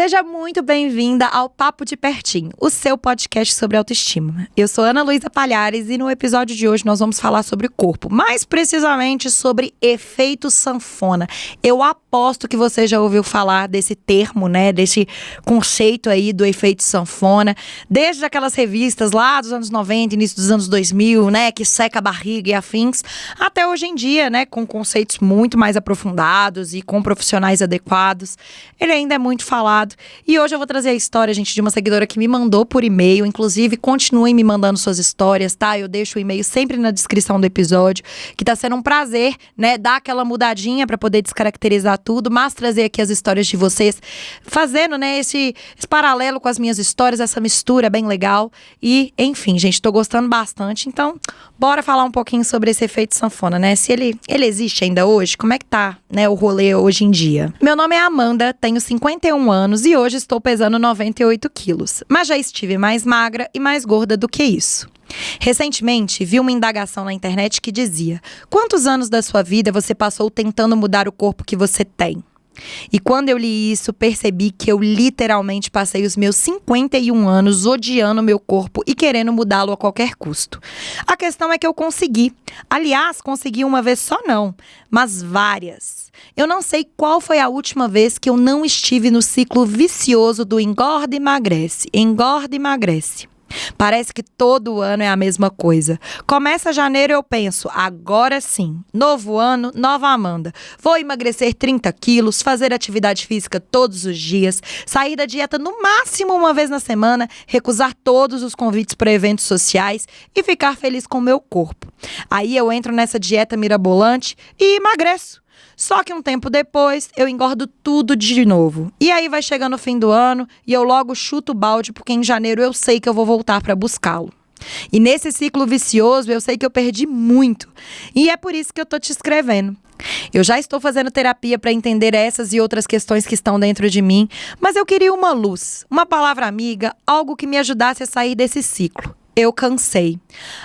Seja muito bem-vinda ao Papo de Pertinho, o seu podcast sobre autoestima. Eu sou Ana Luísa Palhares e no episódio de hoje nós vamos falar sobre corpo, mais precisamente sobre efeito sanfona. Eu aposto que você já ouviu falar desse termo, né, desse conceito aí do efeito sanfona, desde aquelas revistas lá dos anos 90, início dos anos 2000, né, que seca a barriga e afins, até hoje em dia, né, com conceitos muito mais aprofundados e com profissionais adequados. Ele ainda é muito falado. E hoje eu vou trazer a história, gente, de uma seguidora que me mandou por e-mail. Inclusive, continuem me mandando suas histórias, tá? Eu deixo o e-mail sempre na descrição do episódio, que tá sendo um prazer, né? Dar aquela mudadinha pra poder descaracterizar tudo, mas trazer aqui as histórias de vocês, fazendo, né, esse paralelo com as minhas histórias, essa mistura bem legal. E, enfim, gente, tô gostando bastante. Então, bora falar um pouquinho sobre esse efeito sanfona, né? Se ele existe ainda hoje, como é que tá, né, o rolê hoje em dia? Meu nome é Amanda, tenho 51 anos e hoje estou pesando 98 quilos, mas já estive mais magra e mais gorda do que isso. Recentemente, vi uma indagação na internet que dizia: quantos anos da sua vida você passou tentando mudar o corpo que você tem? E quando eu li isso, percebi que eu literalmente passei os meus 51 anos odiando meu corpo e querendo mudá-lo a qualquer custo. A questão é que eu consegui. Aliás, consegui uma vez só não, mas várias. Eu não sei qual foi a última vez que eu não estive no ciclo vicioso do engorda e emagrece, engorda e emagrece. Parece que todo ano é a mesma coisa. Começa janeiro, eu penso, agora sim, novo ano, nova Amanda. Vou emagrecer 30 quilos, fazer atividade física todos os dias, sair da dieta no máximo uma vez na semana, recusar todos os convites para eventos sociais e ficar feliz com o meu corpo. Aí eu entro nessa dieta mirabolante e emagreço. Só que um tempo depois, eu engordo tudo de novo. E aí vai chegando o fim do ano e eu logo chuto o balde, porque em janeiro eu sei que eu vou voltar para buscá-lo. E nesse ciclo vicioso, eu sei que eu perdi muito. E é por isso que eu tô te escrevendo. Eu já estou fazendo terapia para entender essas e outras questões que estão dentro de mim, mas eu queria uma luz, uma palavra amiga, algo que me ajudasse a sair desse ciclo. Eu cansei.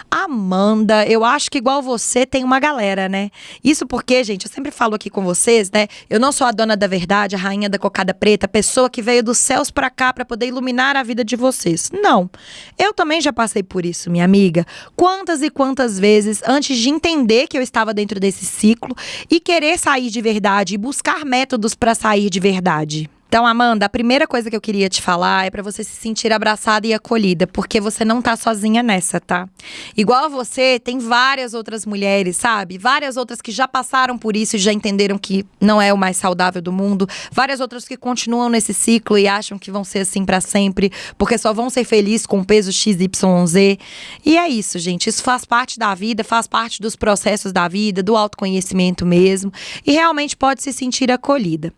Amanda, eu acho que igual você tem uma galera, né? Isso porque, gente, eu sempre falo aqui com vocês, né? Eu não sou a dona da verdade, a rainha da cocada preta, a pessoa que veio dos céus pra cá pra poder iluminar a vida de vocês. Não. Eu também já passei por isso, minha amiga. Quantas e quantas vezes, antes de entender que eu estava dentro desse ciclo e querer sair de verdade e buscar métodos pra sair de verdade. Então, Amanda, a primeira coisa que eu queria te falar é pra você se sentir abraçada e acolhida, porque você não tá sozinha nessa, tá? Igual a você, tem várias outras mulheres, sabe? Várias outras que já passaram por isso e já entenderam que não é o mais saudável do mundo. Várias outras que continuam nesse ciclo e acham que vão ser assim pra sempre, porque só vão ser felizes com o peso XYZ. E é isso, gente. Isso faz parte da vida, faz parte dos processos da vida, do autoconhecimento mesmo. E realmente pode se sentir acolhida.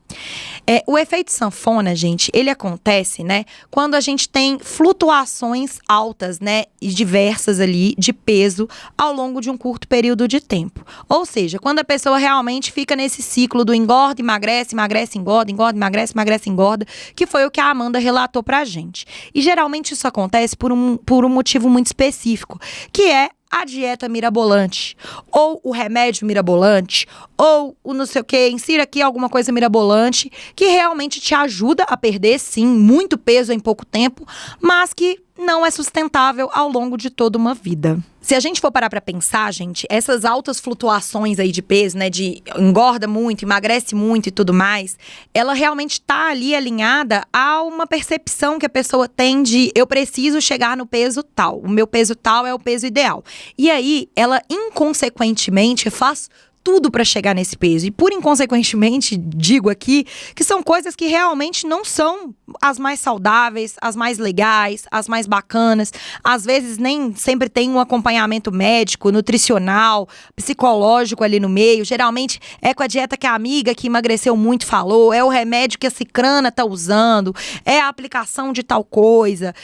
O efeito sanfona, gente, ele acontece, né, quando a gente tem flutuações altas, né, e diversas ali de peso ao longo de um curto período de tempo. Ou seja, quando a pessoa realmente fica nesse ciclo do engorda, emagrece, emagrece, engorda, engorda, emagrece, emagrece, engorda, que foi o que a Amanda relatou pra gente. E geralmente isso acontece por um motivo muito específico, que é a dieta mirabolante, ou o remédio mirabolante, ou o não sei o que, insira aqui alguma coisa mirabolante, que realmente te ajuda a perder, sim, muito peso em pouco tempo, mas que não é sustentável ao longo de toda uma vida. Se a gente for parar pra pensar, gente, essas altas flutuações aí de peso, né, de engorda muito, emagrece muito e tudo mais, ela realmente tá ali alinhada a uma percepção que a pessoa tem de eu preciso chegar no peso tal, o meu peso tal é o peso ideal. E aí, ela inconsequentemente faz tudo para chegar nesse peso. E por inconsequentemente, digo aqui, que são coisas que realmente não são as mais saudáveis, as mais legais, as mais bacanas. Às vezes nem sempre tem um acompanhamento médico, nutricional, psicológico ali no meio. Geralmente é com a dieta que a amiga que emagreceu muito falou, é o remédio que a cicrana tá usando, é a aplicação de tal coisa,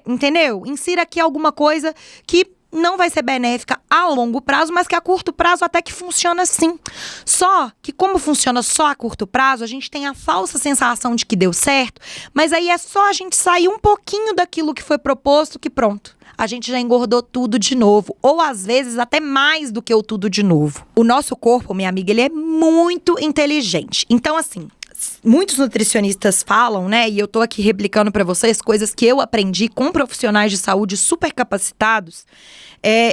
entendeu? Insira aqui alguma coisa que não vai ser benéfica a longo prazo, mas que a curto prazo até que funciona sim. Só que como funciona só a curto prazo, a gente tem a falsa sensação de que deu certo, mas aí é só a gente sair um pouquinho daquilo que foi proposto que pronto. A gente já engordou tudo de novo, ou às vezes até mais do que o tudo de novo. O nosso corpo, minha amiga, ele é muito inteligente. Então assim, muitos nutricionistas falam, né? E eu tô aqui replicando para vocês coisas que eu aprendi com profissionais de saúde super capacitados.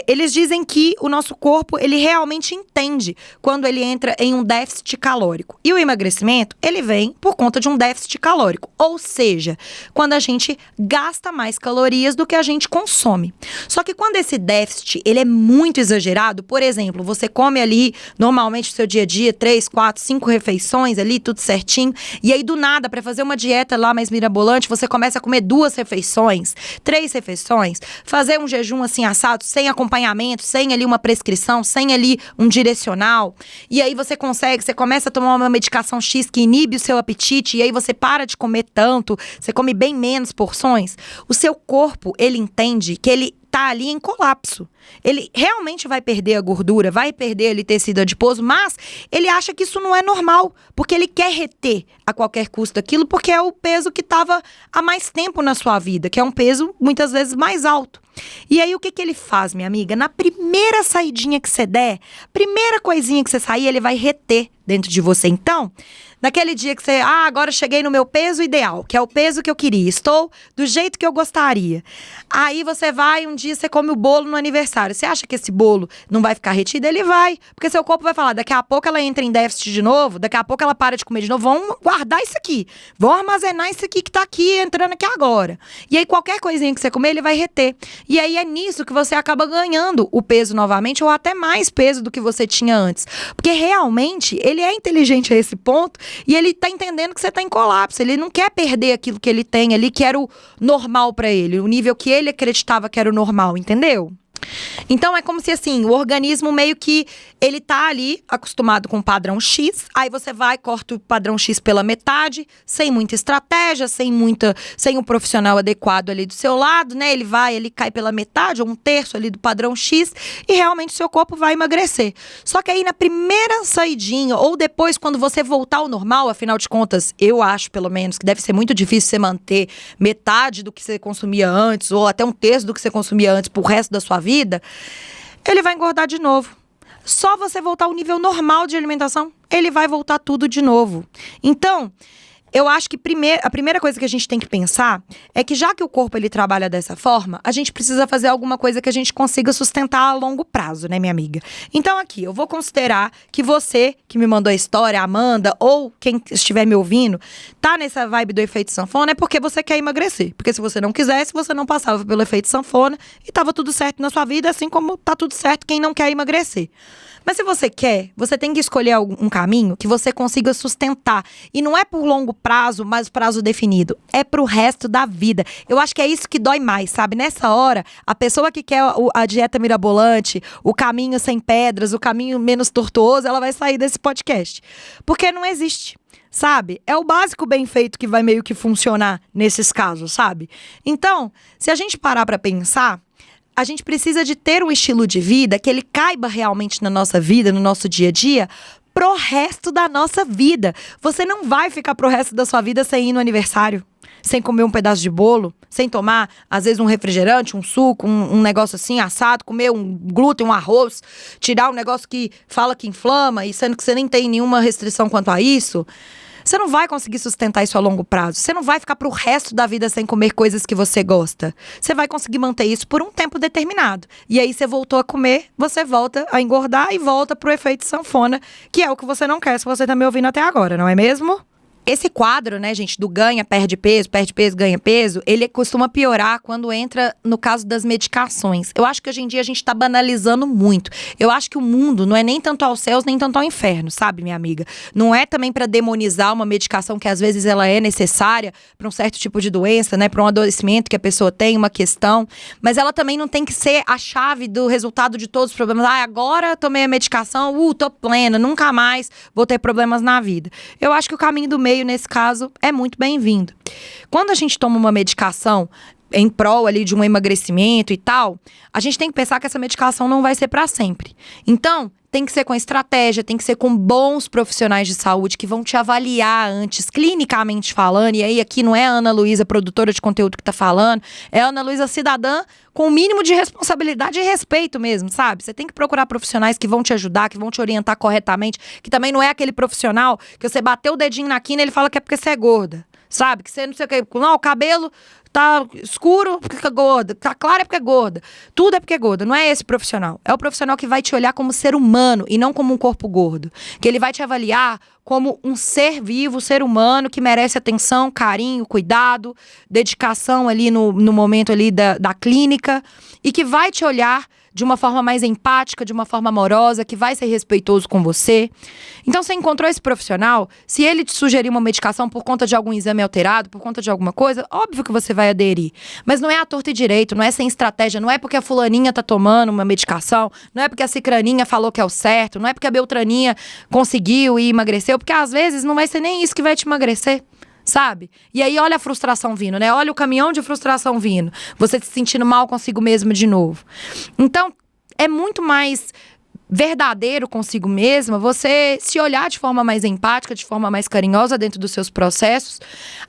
Eles dizem que o nosso corpo, ele realmente entende quando ele entra em um déficit calórico. E o emagrecimento, ele vem por conta de um déficit calórico. Ou seja, quando a gente gasta mais calorias do que a gente consome. Só que quando esse déficit, ele é muito exagerado, por exemplo, você come ali, normalmente no seu dia a dia, 3, 4, 5 refeições ali, tudo certinho. E aí, do nada, para fazer uma dieta lá mais mirabolante, você começa a comer 2 refeições, 3 refeições, fazer um jejum assim assado, sem acompanhamento, sem ali uma prescrição, sem ali um direcional. E aí você começa a tomar uma medicação X que inibe o seu apetite, e aí você para de comer tanto, você come bem menos porções. O seu corpo, ele entende que ele tá ali em colapso. Ele realmente vai perder a gordura, vai perder ali tecido adiposo, mas ele acha que isso não é normal, porque ele quer reter a qualquer custo aquilo, porque é o peso que estava há mais tempo na sua vida, que é um peso muitas vezes mais alto. E aí o que ele faz, minha amiga? Na primeira saidinha que você der, primeira coisinha que você sair, ele vai reter dentro de você. Então, naquele dia que você, agora cheguei no meu peso ideal, que é o peso que eu queria, estou do jeito que eu gostaria. Aí você vai, um dia você come o bolo no aniversário. Você acha que esse bolo não vai ficar retido? Ele vai, porque seu corpo vai falar, daqui a pouco ela entra em déficit de novo, daqui a pouco ela para de comer de novo, vão guardar isso aqui, vão armazenar isso aqui que tá aqui, entrando aqui agora. E aí qualquer coisinha que você comer, ele vai reter. E aí é nisso que você acaba ganhando o peso novamente, ou até mais peso do que você tinha antes. Porque realmente, ele é inteligente a esse ponto, e ele tá entendendo que você tá em colapso. Ele não quer perder aquilo que ele tem ali, que era o normal pra ele, o nível que ele acreditava que era o normal, entendeu? Então é como se assim, o organismo meio que ele tá ali acostumado com o padrão X, aí você vai, corta o padrão X pela metade, sem muita estratégia, sem um profissional adequado ali do seu lado, né? Ele cai pela metade ou 1/3 ali do padrão X e realmente o seu corpo vai emagrecer. Só que aí na primeira saidinha ou depois quando você voltar ao normal, afinal de contas, eu acho pelo menos que deve ser muito difícil você manter metade do que você consumia antes ou até 1/3 do que você consumia antes pro resto da sua vida, ele vai engordar de novo. Só você voltar ao nível normal de alimentação, ele vai voltar tudo de novo. Então, eu acho que a primeira coisa que a gente tem que pensar é que já que o corpo ele trabalha dessa forma, a gente precisa fazer alguma coisa que a gente consiga sustentar a longo prazo, né, minha amiga? Então aqui, eu vou considerar que você, que me mandou a história, a Amanda, ou quem estiver me ouvindo, tá nessa vibe do efeito sanfona, é porque você quer emagrecer. Porque se você não quisesse, você não passava pelo efeito sanfona e tava tudo certo na sua vida, assim como tá tudo certo quem não quer emagrecer. Mas se você quer, você tem que escolher um caminho que você consiga sustentar. E não é por longo prazo, mas prazo definido. É pro resto da vida. Eu acho que é isso que dói mais, sabe? Nessa hora, a pessoa que quer a dieta mirabolante, o caminho sem pedras, o caminho menos tortuoso, ela vai sair desse podcast. Porque não existe. Sabe? É o básico bem feito que vai meio que funcionar nesses casos, sabe? Então, se a gente parar pra pensar, a gente precisa de ter um estilo de vida que ele caiba realmente na nossa vida, no nosso dia a dia, pro resto da nossa vida. Você não vai ficar pro resto da sua vida sem ir no aniversário, sem comer um pedaço de bolo, sem tomar, às vezes, um refrigerante, um suco, um negócio assim, assado, comer um glúten, um arroz, tirar um negócio que fala que inflama, e sendo que você nem tem nenhuma restrição quanto a isso. Você não vai conseguir sustentar isso a longo prazo. Você não vai ficar pro resto da vida sem comer coisas que você gosta. Você vai conseguir manter isso por um tempo determinado. E aí você voltou a comer, você volta a engordar e volta pro efeito sanfona, que é o que você não quer se você tá me ouvindo até agora, não é mesmo? Esse quadro, né, gente, do ganha, perde peso, ganha peso, ele costuma piorar quando entra no caso das medicações. Eu acho que hoje em dia a gente tá banalizando muito. Eu acho que o mundo não é nem tanto aos céus, nem tanto ao inferno, sabe, minha amiga? Não é também pra demonizar uma medicação que às vezes ela é necessária pra um certo tipo de doença, né, pra um adoecimento que a pessoa tem, uma questão. Mas ela também não tem que ser a chave do resultado de todos os problemas. Agora tomei a medicação, tô plena, nunca mais vou ter problemas na vida. Eu acho que o caminho do meio, nesse caso, é muito bem-vindo. Quando a gente toma uma medicação em prol ali de um emagrecimento e tal, a gente tem que pensar que essa medicação não vai ser para sempre. Então, tem que ser com estratégia, tem que ser com bons profissionais de saúde que vão te avaliar antes, clinicamente falando. E aí aqui não é a Ana Luísa, produtora de conteúdo, que tá falando, é a Ana Luísa, cidadã, com o mínimo de responsabilidade e respeito mesmo, sabe? Você tem que procurar profissionais que vão te ajudar, que vão te orientar corretamente, que também não é aquele profissional que você bateu o dedinho na quina e ele fala que é porque você é gorda, sabe? Que você não sei o que, não, o cabelo tá escuro porque é gorda, tá claro é porque é gorda. Tudo é porque é gorda. Não é esse profissional. É o profissional que vai te olhar como ser humano e não como um corpo gordo. Que ele vai te avaliar como um ser vivo, ser humano que merece atenção, carinho, cuidado, dedicação ali no momento ali da clínica e que vai te olhar de uma forma mais empática, de uma forma amorosa, que vai ser respeitoso com você. Então, você encontrou esse profissional, se ele te sugerir uma medicação por conta de algum exame alterado, por conta de alguma coisa, óbvio que você vai aderir. Mas não é à torta e direito, não é sem estratégia, não é porque a fulaninha tá tomando uma medicação, não é porque a cicraninha falou que é o certo, não é porque a beltraninha conseguiu e emagreceu, porque às vezes não vai ser nem isso que vai te emagrecer. Sabe? E aí olha a frustração vindo, né? Olha o caminhão de frustração vindo. Você se sentindo mal consigo mesmo de novo. Então, é muito mais verdadeiro consigo mesma você se olhar de forma mais empática, de forma mais carinhosa dentro dos seus processos,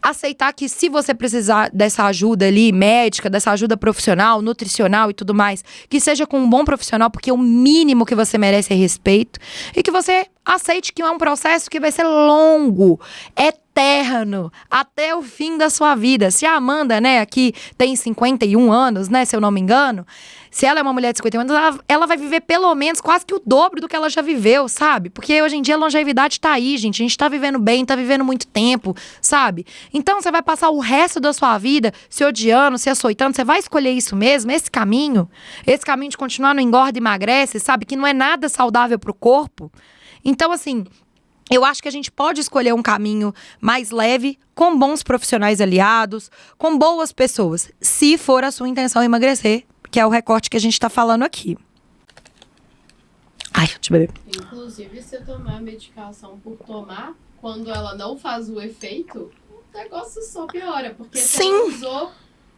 aceitar que se você precisar dessa ajuda ali, médica, dessa ajuda profissional, nutricional e tudo mais, que seja com um bom profissional, porque o mínimo que você merece é respeito, e que você aceite que é um processo que vai ser longo, eterno, até o fim da sua vida. Se a Amanda, né, aqui tem 51 anos, né, se eu não me engano, se ela é uma mulher de 51 anos, ela vai viver pelo menos quase que o dobro do que ela já viveu, sabe? Porque hoje em dia a longevidade tá aí, gente. A gente tá vivendo bem, tá vivendo muito tempo, sabe? Então você vai passar o resto da sua vida se odiando, se açoitando. Você vai escolher isso mesmo, esse caminho de continuar no engorda e emagrece, sabe? Que não é nada saudável pro corpo. Então, assim, eu acho que a gente pode escolher um caminho mais leve, com bons profissionais aliados, com boas pessoas, se for a sua intenção emagrecer, que é o recorte que a gente tá falando aqui. Ai, deixa eu beber. Inclusive, se tomar a medicação por tomar, quando ela não faz o efeito, o negócio só piora, porque você não usou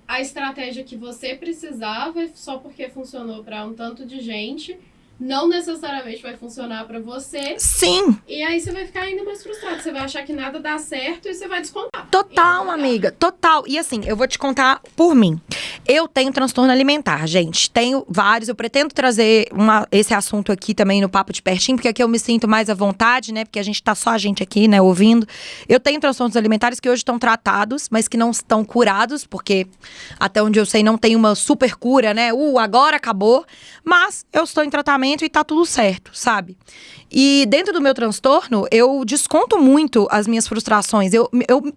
a estratégia que você precisava só porque funcionou para um tanto de gente. Não necessariamente vai funcionar pra você. Sim. E aí você vai ficar ainda mais frustrado. Você vai achar que nada dá certo e você vai descontar. Total, amiga. Total. E assim, eu vou te contar por mim. Eu tenho transtorno alimentar, gente. Tenho vários. Eu pretendo trazer esse assunto aqui também no Papo de Pertinho, porque aqui eu me sinto mais à vontade, né? Porque a gente tá só a gente aqui, né, ouvindo. Eu tenho transtornos alimentares que hoje estão tratados, mas que não estão curados, porque até onde eu sei não tem uma super cura, né? Agora acabou. Mas eu estou em tratamento e tá tudo certo, sabe? E dentro do meu transtorno, eu desconto muito as minhas frustrações. Eu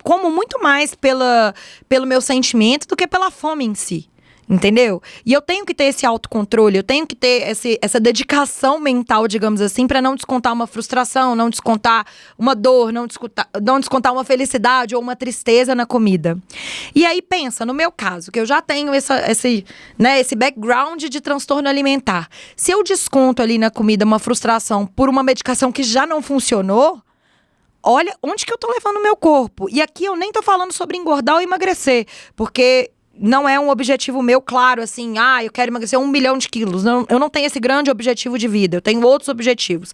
como muito mais pelo meu sentimento do que pela fome em si. Entendeu? E eu tenho que ter esse autocontrole, eu tenho que ter essa dedicação mental, digamos assim, pra não descontar uma frustração, não descontar uma dor, não descontar uma felicidade ou uma tristeza na comida. E aí pensa, no meu caso, que eu já tenho esse background de transtorno alimentar. Se eu desconto ali na comida uma frustração por uma medicação que já não funcionou, olha onde que eu tô levando o meu corpo. E aqui eu nem tô falando sobre engordar ou emagrecer, porque não é um objetivo meu, claro, assim, eu quero emagrecer 1 milhão de quilos. Eu não tenho esse grande objetivo de vida. Eu tenho outros objetivos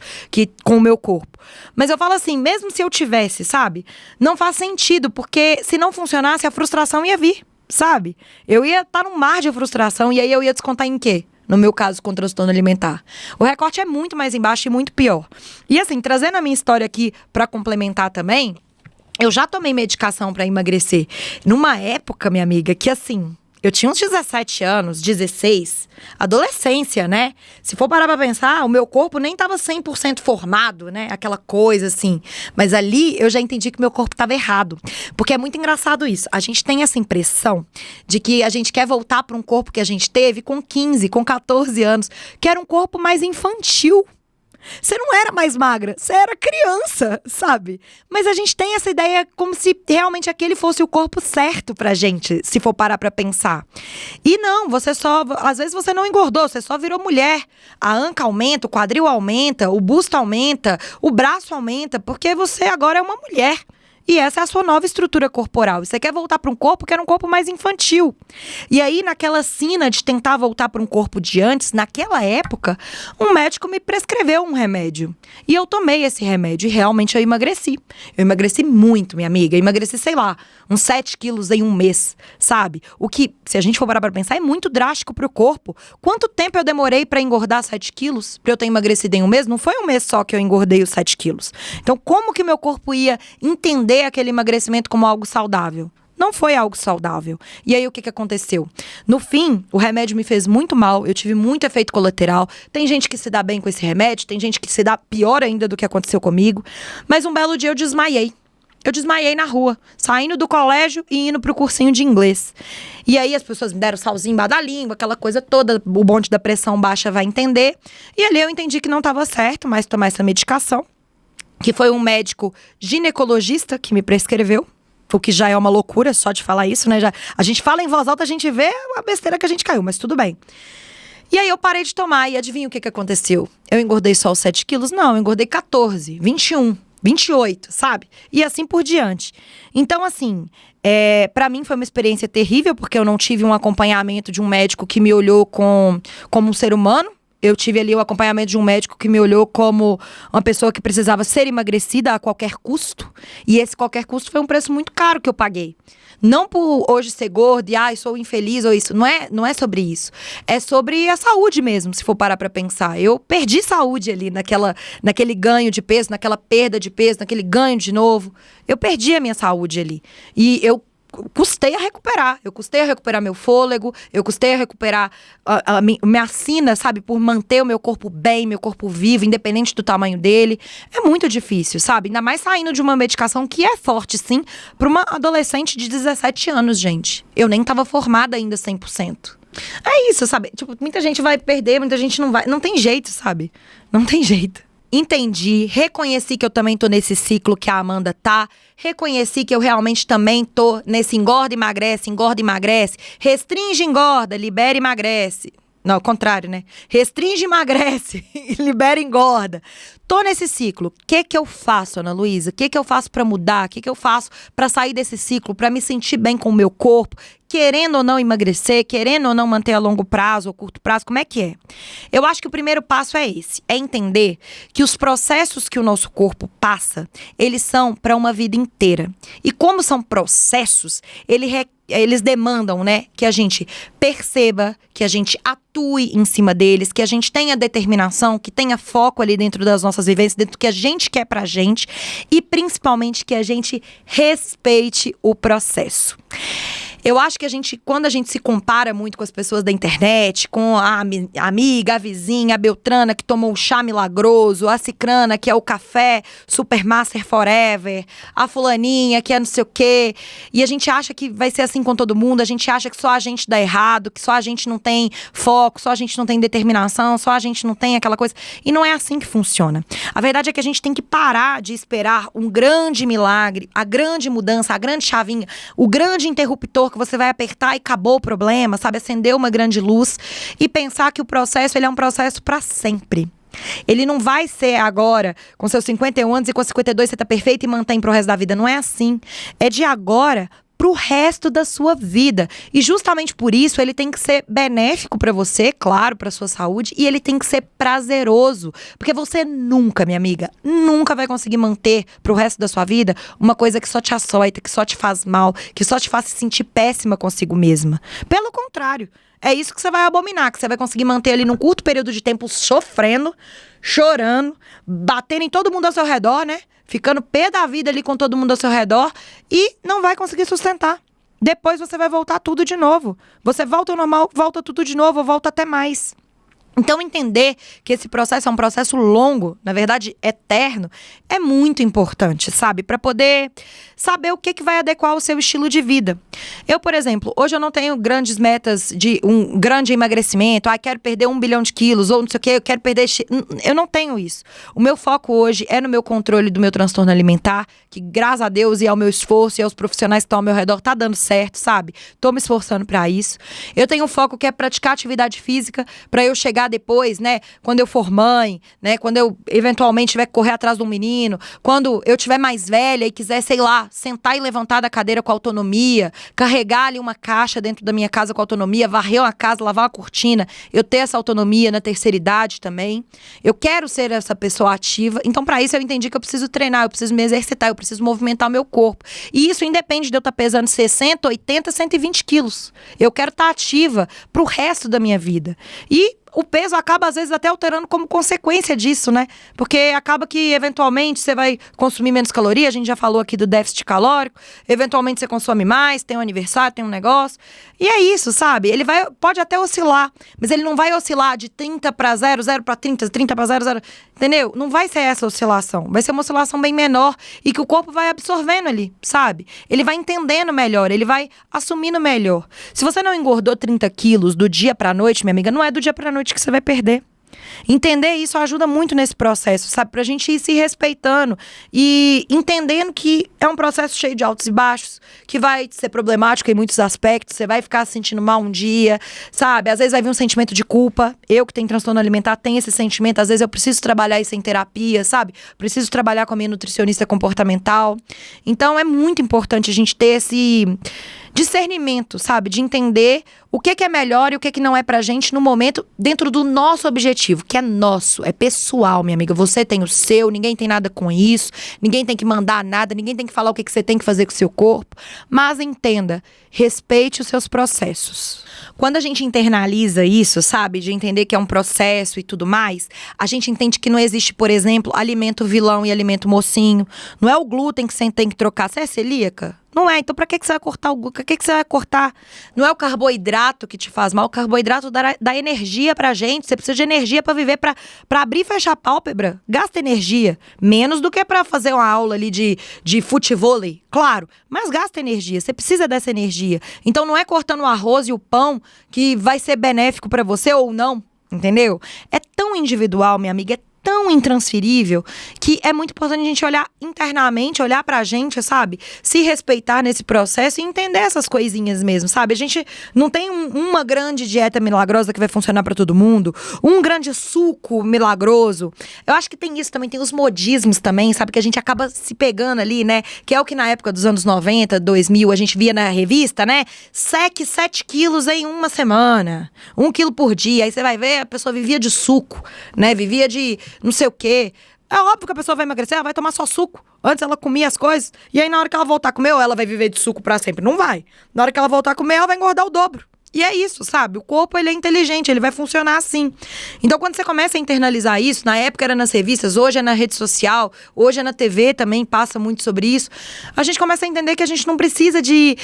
com o meu corpo. Mas eu falo assim, mesmo se eu tivesse, sabe? Não faz sentido, porque se não funcionasse, a frustração ia vir, sabe? Eu ia estar num mar de frustração e aí eu ia descontar em quê? No meu caso, com transtorno alimentar. O recorte é muito mais embaixo e muito pior. E assim, trazendo a minha história aqui pra complementar também, eu já tomei medicação pra emagrecer. Numa época, minha amiga, que assim, eu tinha uns 17 anos, 16, adolescência, né? Se for parar pra pensar, o meu corpo nem tava 100% formado, né? Aquela coisa assim. Mas ali eu já entendi que meu corpo tava errado. Porque é muito engraçado isso. A gente tem essa impressão de que a gente quer voltar pra um corpo que a gente teve com 15, com 14 anos, que era um corpo mais infantil. Você não era mais magra, você era criança, sabe? Mas a gente tem essa ideia como se realmente aquele fosse o corpo certo pra gente, se for parar pra pensar. E não, às vezes você não engordou, você só virou mulher. A anca aumenta, o quadril aumenta, o busto aumenta, o braço aumenta, porque você agora é uma mulher. E essa é a sua nova estrutura corporal. E você quer voltar para um corpo que era um corpo mais infantil. E aí, naquela sina de tentar voltar para um corpo de antes, naquela época, um médico me prescreveu um remédio. E eu tomei esse remédio e realmente eu emagreci. Eu emagreci muito, minha amiga. Eu emagreci, sei lá, uns 7 quilos em um mês, sabe? O que, se a gente for parar pra pensar, é muito drástico pro corpo. Quanto tempo eu demorei pra engordar 7 quilos? Pra eu ter emagrecido em um mês? Não foi um mês só que eu engordei os 7 quilos. Então, como que meu corpo ia entender aquele emagrecimento como algo saudável? Não foi algo saudável. E aí, o que aconteceu? No fim, o remédio me fez muito mal, eu tive muito efeito colateral. Tem gente que se dá bem com esse remédio, tem gente que se dá pior ainda do que aconteceu comigo. Mas um belo dia eu desmaiei. Eu desmaiei na rua, saindo do colégio e indo pro cursinho de inglês. E aí as pessoas me deram salzinho embaixo da língua, aquela coisa toda, o bonde da pressão baixa vai entender. E ali eu entendi que não estava certo mais tomar essa medicação, que foi um médico ginecologista que me prescreveu, o que já é uma loucura só de falar isso, né? A gente fala em voz alta, a gente vê a besteira que a gente caiu, mas tudo bem. E aí eu parei de tomar e adivinha o que aconteceu? Eu engordei só os 7 quilos? Não, eu engordei 14, 21. 28, sabe? E assim por diante. Então, assim, pra mim foi uma experiência terrível, porque eu não tive um acompanhamento de um médico que me olhou como um ser humano. Eu tive ali o acompanhamento de um médico que me olhou como uma pessoa que precisava ser emagrecida a qualquer custo. E esse qualquer custo foi um preço muito caro que eu paguei. Não por hoje ser gorda e sou infeliz ou isso. Não é sobre isso. É sobre a saúde mesmo, se for parar pra pensar. Eu perdi saúde ali naquele ganho de peso, naquela perda de peso, naquele ganho de novo. Eu perdi a minha saúde ali. E eu custei a recuperar. Eu custei a recuperar meu fôlego, eu custei a recuperar a minha sina, sabe? Por manter o meu corpo bem, meu corpo vivo, independente do tamanho dele. É muito difícil, sabe? Ainda mais saindo de uma medicação que é forte, sim, para uma adolescente de 17 anos, gente. Eu nem tava formada ainda 100%. É isso, sabe? Tipo, muita gente vai perder, muita gente não vai. Não tem jeito, sabe? Não tem jeito. Entendi, reconheci que eu também tô nesse ciclo que a Amanda tá, reconheci que eu realmente também tô nesse engorda, emagrece, restringe, engorda, libera, emagrece. Não, ao contrário, né? Restringe, emagrece, libera, engorda. Tô nesse ciclo. O que eu faço, Ana Luísa? O que eu faço pra mudar? O que eu faço pra sair desse ciclo, pra me sentir bem com o meu corpo? Querendo ou não emagrecer, querendo ou não manter a longo prazo ou curto prazo, como é que é? Eu acho que o primeiro passo é esse, é entender que os processos que o nosso corpo passa, eles são para uma vida inteira. E como são processos, eles demandam, né, que a gente perceba, que a gente atue em cima deles, que a gente tenha determinação, que tenha foco ali dentro das nossas vivências, dentro do que a gente quer pra gente e principalmente que a gente respeite o processo. Eu acho que quando a gente se compara muito com as pessoas da internet, com a amiga, a vizinha, a Beltrana que tomou o chá milagroso, a Cicrana que é o café Supermaster Forever, a fulaninha que é não sei o quê, e a gente acha que vai ser assim com todo mundo, a gente acha que só a gente dá errado, que só a gente não tem foco, só a gente não tem determinação, só a gente não tem aquela coisa, e não é assim que funciona. A verdade é que a gente tem que parar de esperar um grande milagre, a grande mudança, a grande chavinha, o grande interruptor que você vai apertar e acabou o problema, sabe? Acender uma grande luz e pensar que o processo, ele é um processo para sempre. Ele não vai ser agora, com seus 51 anos e com 52 você tá perfeito e mantém pro resto da vida. Não é assim. É de agora pro resto da sua vida. E justamente por isso ele tem que ser benéfico pra você, claro, pra sua saúde, e ele tem que ser prazeroso. Porque você nunca, minha amiga, nunca vai conseguir manter pro resto da sua vida uma coisa que só te açoita, que só te faz mal, que só te faz se sentir péssima consigo mesma. Pelo contrário, é isso que você vai abominar, que você vai conseguir manter ali num curto período de tempo sofrendo, chorando, batendo em todo mundo ao seu redor, né? Ficando pé da vida ali com todo mundo ao seu redor e não vai conseguir sustentar. Depois você vai voltar tudo de novo. Você volta ao normal, volta tudo de novo, volta até mais. Então, entender que esse processo é um processo longo, na verdade, eterno, é muito importante, sabe? Para poder saber o que vai adequar ao seu estilo de vida. Eu, por exemplo, hoje eu não tenho grandes metas de um grande emagrecimento. Quero perder 1 bilhão de quilos, ou não sei o quê, eu quero perder... Eu não tenho isso. O meu foco hoje é no meu controle do meu transtorno alimentar, que graças a Deus e ao meu esforço e aos profissionais que estão ao meu redor, tá dando certo, sabe? Tô me esforçando para isso. Eu tenho um foco que é praticar atividade física, para eu chegar chegar depois, né? Quando eu for mãe, né? Quando eu eventualmente tiver que correr atrás de um menino, quando eu tiver mais velha e quiser, sei lá, sentar e levantar da cadeira com autonomia, carregar ali uma caixa dentro da minha casa com autonomia, varrer uma casa, lavar uma cortina, eu ter essa autonomia na terceira idade também. Eu quero ser essa pessoa ativa. Então, para isso, eu entendi que eu preciso treinar, eu preciso me exercitar, eu preciso movimentar o meu corpo. E isso independe de eu estar pesando 60, 80, 120 quilos. Eu quero estar ativa pro resto da minha vida. E o peso acaba, às vezes, até alterando como consequência disso, né? Porque acaba que, eventualmente, você vai consumir menos caloria. A gente já falou aqui do déficit calórico. Eventualmente, você consome mais, tem um aniversário, tem um negócio. E é isso, sabe? Ele pode até oscilar, mas ele não vai oscilar de 30 para 0, 0 para 30, 30 para 0, 0. Entendeu? Não vai ser essa oscilação. Vai ser uma oscilação bem menor e que o corpo vai absorvendo ali, sabe? Ele vai entendendo melhor, ele vai assumindo melhor. Se você não engordou 30 quilos do dia pra noite, minha amiga, não é do dia pra noite que você vai perder. Entender isso ajuda muito nesse processo, sabe? Pra gente ir se respeitando e entendendo que é um processo cheio de altos e baixos, que vai ser problemático em muitos aspectos, você vai ficar se sentindo mal um dia, sabe? Às vezes vai vir um sentimento de culpa. Eu que tenho transtorno alimentar tenho esse sentimento, às vezes eu preciso trabalhar isso em terapia, sabe? Preciso trabalhar com a minha nutricionista comportamental. Então é muito importante a gente ter esse discernimento, sabe? De entender o que é melhor e o que não é pra gente no momento, dentro do nosso objetivo, que é nosso, é pessoal, minha amiga. Você tem o seu, ninguém tem nada com isso, ninguém tem que mandar nada, ninguém tem que falar o que você tem que fazer com o seu corpo. Mas entenda, respeite os seus processos. Quando a gente internaliza isso, sabe? De entender que é um processo e tudo mais, a gente entende que não existe, por exemplo, alimento vilão e alimento mocinho. Não é o glúten que você tem que trocar. Você é celíaca? Não é, então pra que você vai cortar o glúten? Pra que você vai cortar? Não é o carboidrato que te faz mal, o carboidrato dá energia pra gente, você precisa de energia pra viver, pra abrir e fechar a pálpebra, gasta energia, menos do que pra fazer uma aula ali de futevôlei, claro, mas gasta energia, você precisa dessa energia. Então não é cortando o arroz e o pão que vai ser benéfico pra você ou não, entendeu? É tão individual, minha amiga, é tão intransferível que é muito importante a gente olhar internamente, olhar pra gente, sabe? Se respeitar nesse processo e entender essas coisinhas mesmo, sabe? A gente não tem uma grande dieta milagrosa que vai funcionar pra todo mundo, um grande suco milagroso. Eu acho que tem isso também, tem os modismos também, sabe? Que a gente acaba se pegando ali, né? Que é o que na época dos anos 90, 2000, a gente via na revista, né? Seque 7 quilos em uma semana, 1 quilo por dia. Aí você vai ver, a pessoa vivia de suco, né? Vivia de não sei o quê. É óbvio que a pessoa vai emagrecer, ela vai tomar só suco. Antes ela comia as coisas. E aí na hora que ela voltar a comer, ou ela vai viver de suco pra sempre. Não vai. Na hora que ela voltar a comer, ela vai engordar o dobro. E é isso, sabe? O corpo, ele é inteligente, ele vai funcionar assim. Então, quando você começa a internalizar isso, na época era nas revistas, hoje é na rede social, hoje é na TV também, passa muito sobre isso. A gente começa a entender que a gente não precisa de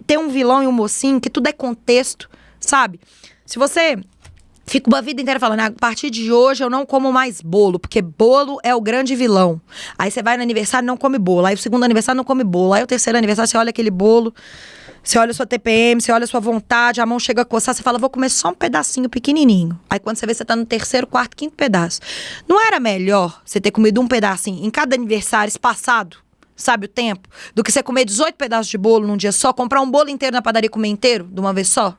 ter um vilão e um mocinho, que tudo é contexto, sabe? Se você fica uma vida inteira falando, a partir de hoje eu não como mais bolo, porque bolo é o grande vilão. Aí você vai no aniversário e não come bolo. Aí o segundo aniversário não come bolo. Aí o terceiro aniversário você olha aquele bolo, você olha a sua TPM, você olha a sua vontade, a mão chega a coçar, você fala, vou comer só um pedacinho pequenininho. Aí quando você vê, você tá no terceiro, quarto, quinto pedaço. Não era melhor você ter comido um pedacinho em cada aniversário espaçado, sabe o tempo, do que você comer 18 pedaços de bolo num dia só, comprar um bolo inteiro na padaria e comer inteiro de uma vez só?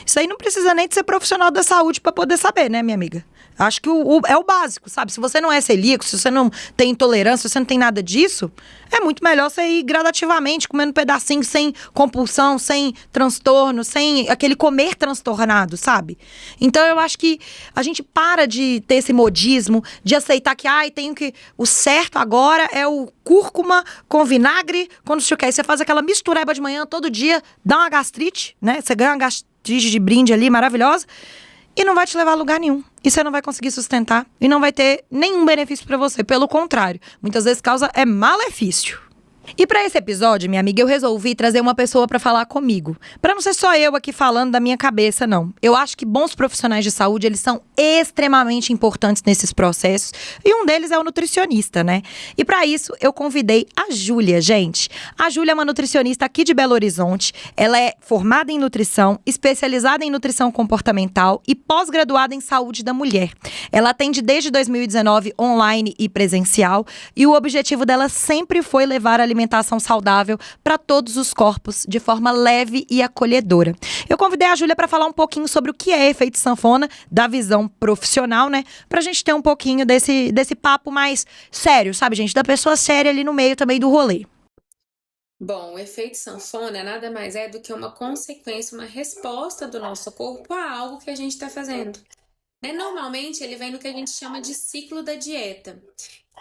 Isso aí não precisa nem de ser profissional da saúde pra poder saber, né, minha amiga? Acho que é o básico, sabe? Se você não é celíaco, se você não tem intolerância, se você não tem nada disso, é muito melhor você ir gradativamente, comendo um pedacinho, sem compulsão, sem transtorno, sem aquele comer transtornado, sabe? Então eu acho que a gente para de ter esse modismo, de aceitar que, o certo agora é o cúrcuma com vinagre, quando você quer. Aí você faz aquela mistureba de manhã todo dia, dá uma gastrite, né? Você ganha uma gastrite de brinde ali, maravilhosa, e não vai te levar a lugar nenhum. E você não vai conseguir sustentar e não vai ter nenhum benefício pra você. Pelo contrário, muitas vezes causa malefício. E pra esse episódio, minha amiga, eu resolvi trazer uma pessoa pra falar comigo. Pra não ser só eu aqui falando da minha cabeça, não. Eu acho que bons profissionais de saúde, eles são extremamente importantes nesses processos. E um deles é o nutricionista, né? E pra isso, eu convidei a Júlia, gente. A Júlia é uma nutricionista aqui de Belo Horizonte. Ela é formada em nutrição, especializada em nutrição comportamental e pós-graduada em saúde da mulher. Ela atende desde 2019 online e presencial. E o objetivo dela sempre foi levar a alimentação saudável para todos os corpos, de forma leve e acolhedora. Eu convidei a Júlia para falar um pouquinho sobre o que é efeito sanfona, da visão profissional, né? Pra gente ter um pouquinho desse papo mais sério, sabe, gente? Da pessoa séria ali no meio também do rolê. Bom, o efeito sanfona nada mais é do que uma consequência, uma resposta do nosso corpo a algo que a gente está fazendo. Normalmente, ele vem no que a gente chama de ciclo da dieta,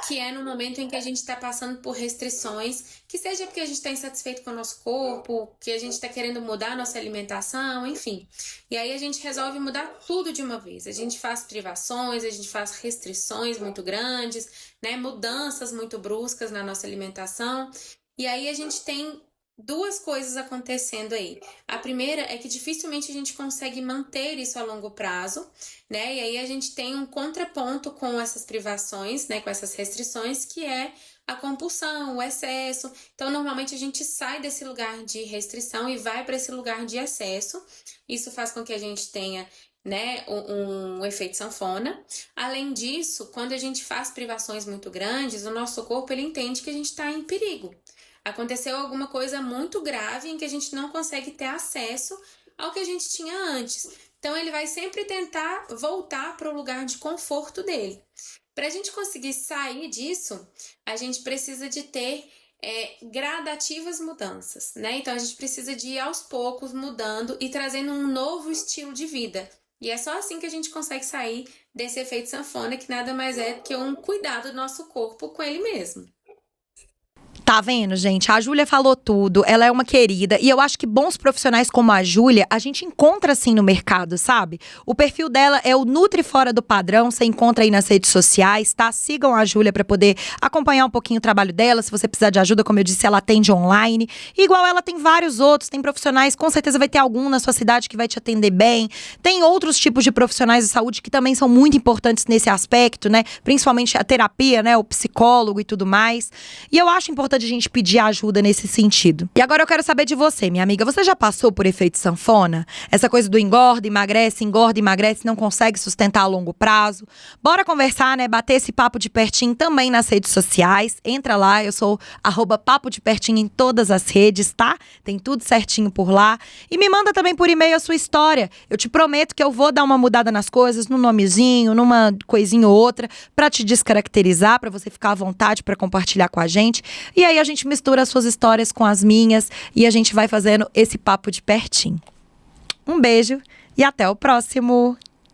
que é no momento em que a gente está passando por restrições, que seja porque a gente está insatisfeito com o nosso corpo, que a gente está querendo mudar a nossa alimentação, enfim. E aí a gente resolve mudar tudo de uma vez. A gente faz privações, a gente faz restrições muito grandes, mudanças muito bruscas na nossa alimentação. E aí a gente tem duas coisas acontecendo aí. A primeira é que dificilmente a gente consegue manter isso a longo prazo, E aí a gente tem um contraponto com essas privações, com essas restrições, que é a compulsão, o excesso. Então, normalmente a gente sai desse lugar de restrição e vai para esse lugar de excesso. Isso faz com que a gente tenha um efeito sanfona. Além disso, quando a gente faz privações muito grandes, o nosso corpo ele entende que a gente está em perigo. Aconteceu alguma coisa muito grave em que a gente não consegue ter acesso ao que a gente tinha antes. Então, ele vai sempre tentar voltar para o lugar de conforto dele. Para a gente conseguir sair disso, a gente precisa de ter gradativas mudanças, Então, a gente precisa de ir aos poucos mudando e trazendo um novo estilo de vida. E é só assim que a gente consegue sair desse efeito sanfona, que nada mais é do que um cuidado do nosso corpo com ele mesmo. Tá vendo, gente? A Júlia falou tudo, ela é uma querida. E eu acho que bons profissionais como a Júlia, a gente encontra assim no mercado, sabe? O perfil dela é o Nutri Fora do Padrão, você encontra aí nas redes sociais, tá? Sigam a Júlia pra poder acompanhar um pouquinho o trabalho dela. Se você precisar de ajuda, como eu disse, ela atende online. E igual ela, tem vários outros, tem profissionais, com certeza vai ter algum na sua cidade que vai te atender bem. Tem outros tipos de profissionais de saúde que também são muito importantes nesse aspecto, Principalmente a terapia, o psicólogo e tudo mais. E eu acho importante a gente pedir ajuda nesse sentido. E agora eu quero saber de você, minha amiga. Você já passou por efeito sanfona? Essa coisa do engorda, emagrece, não consegue sustentar a longo prazo. Bora conversar, Bater esse papo de pertinho também nas redes sociais. Entra lá, eu sou @papo de pertinho em todas as redes, tá? Tem tudo certinho por lá. E me manda também por e-mail a sua história. Eu te prometo que eu vou dar uma mudada nas coisas, num nomezinho, numa coisinha ou outra, pra te descaracterizar, pra você ficar à vontade pra compartilhar com a gente. E aí a gente mistura as suas histórias com as minhas e a gente vai fazendo esse papo de pertinho. Um beijo e até o próximo!